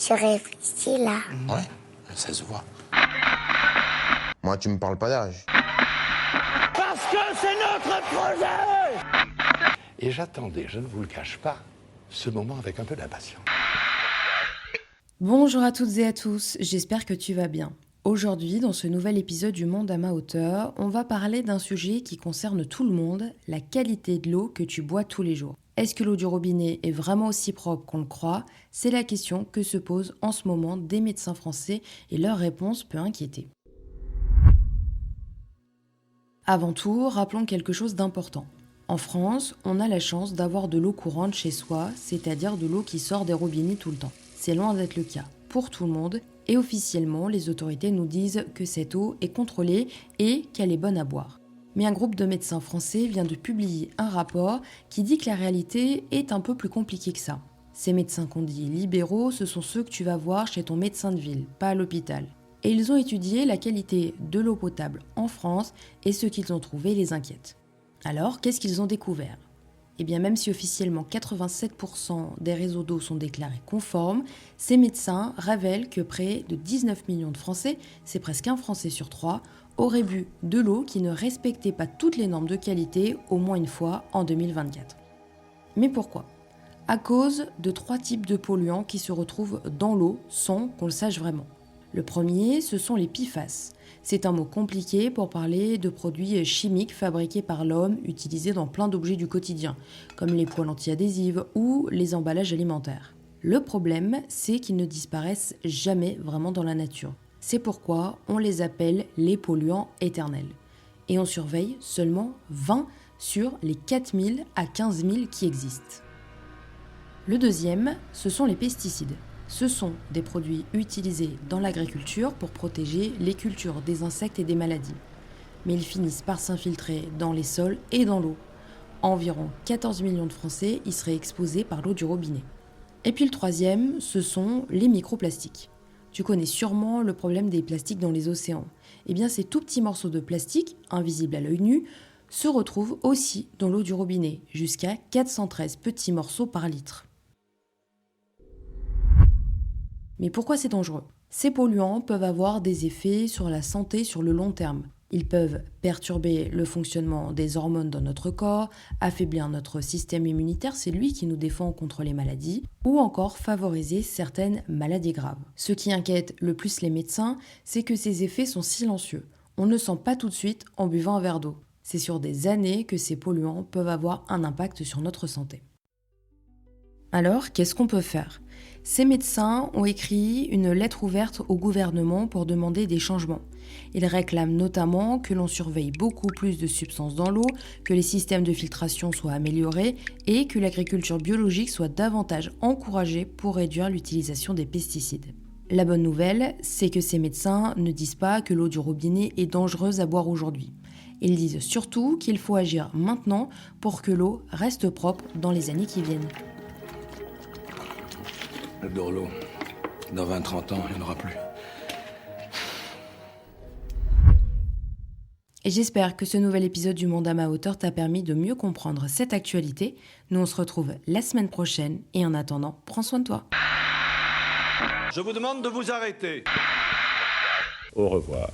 Je réfléchis là. Ouais, ça se voit. Moi, tu me parles pas d'âge. Parce que c'est notre projet! Et j'attendais, je ne vous le cache pas, ce moment avec un peu d'impatience. Bonjour à toutes et à tous, j'espère que tu vas bien. Aujourd'hui, dans ce nouvel épisode du Monde à ma hauteur, on va parler d'un sujet qui concerne tout le monde, la qualité de l'eau que tu bois tous les jours. Est-ce que l'eau du robinet est vraiment aussi propre qu'on le croit? C'est la question que se posent en ce moment des médecins français et leur réponse peut inquiéter. Avant tout, rappelons quelque chose d'important. En France, on a la chance d'avoir de l'eau courante chez soi, c'est-à-dire de l'eau qui sort des robinets tout le temps. C'est loin d'être le cas pour tout le monde et officiellement, les autorités nous disent que cette eau est contrôlée et qu'elle est bonne à boire. Mais un groupe de médecins français vient de publier un rapport qui dit que la réalité est un peu plus compliquée que ça. Ces médecins qu'on dit libéraux, ce sont ceux que tu vas voir chez ton médecin de ville, pas à l'hôpital. Et ils ont étudié la qualité de l'eau potable en France et ce qu'ils ont trouvé les inquiète. Alors, qu'est-ce qu'ils ont découvert ? Eh bien, même si officiellement 87% des réseaux d'eau sont déclarés conformes, ces médecins révèlent que près de 19 millions de Français, c'est presque un Français sur 3, auraient bu de l'eau qui ne respectait pas toutes les normes de qualité au moins une fois en 2024. Mais pourquoi ? À cause de 3 types de polluants qui se retrouvent dans l'eau sans qu'on le sache vraiment. Le premier, ce sont les PFAS. C'est un mot compliqué pour parler de produits chimiques fabriqués par l'homme, utilisés dans plein d'objets du quotidien, comme les poêles anti-adhésives ou les emballages alimentaires. Le problème, c'est qu'ils ne disparaissent jamais vraiment dans la nature. C'est pourquoi on les appelle les polluants éternels. Et on surveille seulement 20 sur les 4000 à 15 000 qui existent. Le deuxième, ce sont les pesticides. Ce sont des produits utilisés dans l'agriculture pour protéger les cultures des insectes et des maladies. Mais ils finissent par s'infiltrer dans les sols et dans l'eau. Environ 14 millions de Français y seraient exposés par l'eau du robinet. Et puis le troisième, ce sont les microplastiques. Tu connais sûrement le problème des plastiques dans les océans. Eh bien, ces tout petits morceaux de plastique, invisibles à l'œil nu, se retrouvent aussi dans l'eau du robinet, jusqu'à 413 petits morceaux par litre. Mais pourquoi c'est dangereux ? Ces polluants peuvent avoir des effets sur la santé sur le long terme. Ils peuvent perturber le fonctionnement des hormones dans notre corps, affaiblir notre système immunitaire, c'est lui qui nous défend contre les maladies, ou encore favoriser certaines maladies graves. Ce qui inquiète le plus les médecins, c'est que ces effets sont silencieux. On ne sent pas tout de suite en buvant un verre d'eau. C'est sur des années que ces polluants peuvent avoir un impact sur notre santé. Alors, qu'est-ce qu'on peut faire ? Ces médecins ont écrit une lettre ouverte au gouvernement pour demander des changements. Ils réclament notamment que l'on surveille beaucoup plus de substances dans l'eau, que les systèmes de filtration soient améliorés et que l'agriculture biologique soit davantage encouragée pour réduire l'utilisation des pesticides. La bonne nouvelle, c'est que ces médecins ne disent pas que l'eau du robinet est dangereuse à boire aujourd'hui. Ils disent surtout qu'il faut agir maintenant pour que l'eau reste propre dans les années qui viennent. J'adore l'eau. Dans 20-30 ans, il n'y en aura plus. Et j'espère que ce nouvel épisode du Monde à ma hauteur t'a permis de mieux comprendre cette actualité. Nous, on se retrouve la semaine prochaine et en attendant, prends soin de toi. Je vous demande de vous arrêter. Au revoir.